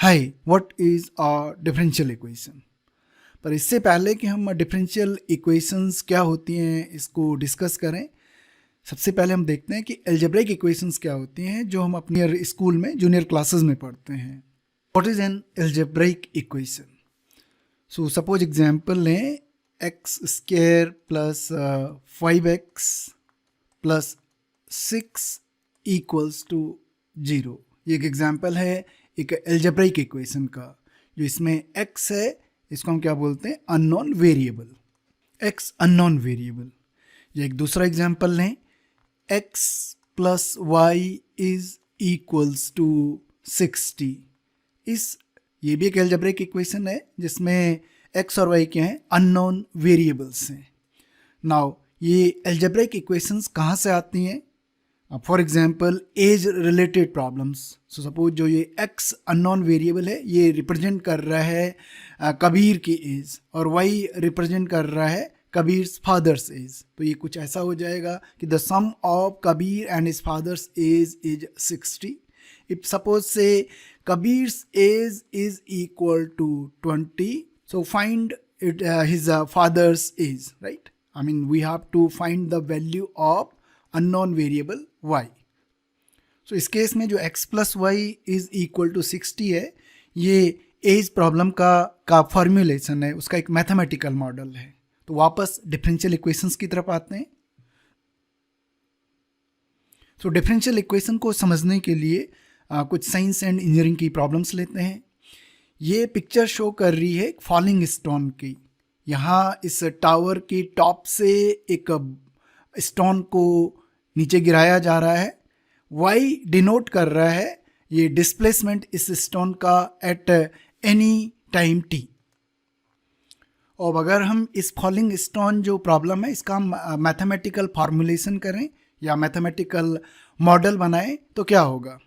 Hi, what is a differential equation. पर इससे पहले कि हम डिफरेंशियल इक्वेशंस क्या होती हैं इसको डिस्कस करें, सबसे पहले हम देखते हैं कि अलजेब्रिक इक्वेशंस क्या होती हैं जो हम अपने स्कूल में जूनियर क्लासेस में पढ़ते हैं। What is an algebraic equation? So suppose example लें, x square plus 5x plus 6 equals to 0। ये एक एग्जांपल है एक अलजेब्रिक इक्वेशन का, जो इसमें x है, इसको हम क्या बोलते हैं? Unknown variable. x unknown variable. ये एक दूसरा एग्जांपल लें, x plus y is equals to 60। ये भी एक अलजेब्रिक इक्वेशन है जिसमें x और y क्या हैं? अननोन वेरिएबल्स हैं। नाउ ये अलजेब्रिक इक्वेशंस कहाँ से आती हैं? For example age related problems. So suppose जो ये x अननोन वेरिएबल है ये रिप्रेजेंट कर रहा है कबीर की एज, और y रिप्रेजेंट कर रहा है कबीर फादर्स एज। तो ये कुछ ऐसा हो जाएगा कि the sum of Kabir and his father's age is 60। If suppose say Kabir's age is equal to 20, so find it his father's age, right? I mean we have to find the value of unknown variable y. So इस case में जो x plus y is equal to 60 है, ये as problem का formulation है, उसका एक mathematical model है। तो वापस डिफरेंशियल इक्वेशंस की तरफ आते हैं। तो डिफरेंशियल इक्वेशन को समझने के लिए कुछ साइंस एंड इंजीनियरिंग की प्रॉब्लम्स लेते हैं। ये पिक्चर शो कर रही है फॉलिंग स्टोन की। यहाँ इस टावर की टॉप से एक स्टोन को नीचे गिराया जा रहा है। y डिनोट कर रहा है ये डिस्प्लेसमेंट इस स्टोन का एट एनी टाइम t। और अगर हम इस फॉलिंग स्टोन जो प्रॉब्लम है इसका हम मैथमेटिकल फॉर्मुलेशन करें या मैथमेटिकल मॉडल बनाएं तो क्या होगा?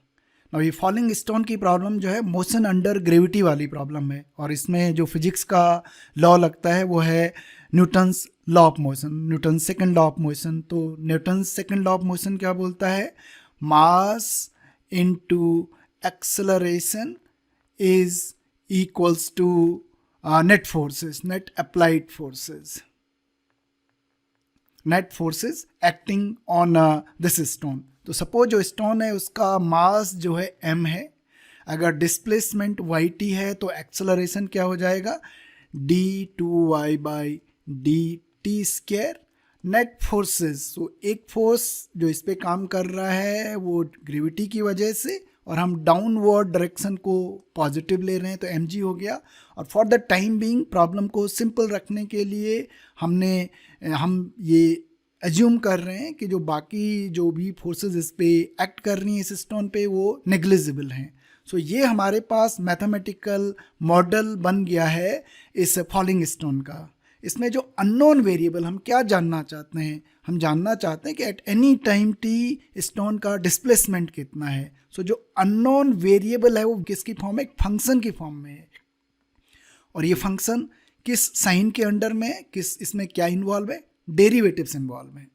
अब ये फॉलिंग स्टोन की प्रॉब्लम जो है मोशन अंडर ग्रेविटी वाली प्रॉब्लम है, और इसमें जो फिजिक्स का लॉ लगता है वो है Newton's law of motion, Newton second law of motion. तो Newton second law of motion क्या बोलता है? Mass into acceleration is equals to net forces, net applied forces, net forces acting on this stone. तो suppose जो stone है उसका मास जो है m है, अगर डिस्प्लेसमेंट yt है तो एक्सेलरेशन क्या हो जाएगा? d2y by dt square. Net forces, तो एक फोर्स जो इस पे काम कर रहा है वो ग्रेविटी की वजह से, और हम डाउनवर्ड डायरेक्शन को पॉजिटिव ले रहे हैं तो mg हो गया। और for the time being problem को सिंपल रखने के लिए हम ये एज्यूम कर रहे हैं कि जो बाकी जो भी फोर्सेस इस पे एक्ट कर रही हैं इस स्टोन पे वो नेग्लिजिबल हैं। सो ये हमारे पास मैथमेटिकल मॉडल बन गया है इस फॉलिंग स्टोन का। इसमें जो अननोन वेरिएबल हम क्या जानना चाहते हैं? हम जानना चाहते हैं कि at any time T stone का डिस्प्लेसमेंट कितना है। सो जो अननोन वेरिएबल है वो किसकी फॉर्म है? एक फंक्शन की फॉर्म में है। और ये फंक्शन किस साइन के अंडर में है? इसमें क्या इन्वॉल्व है? डेरिवेटिव्स इन्वॉल्व हैं।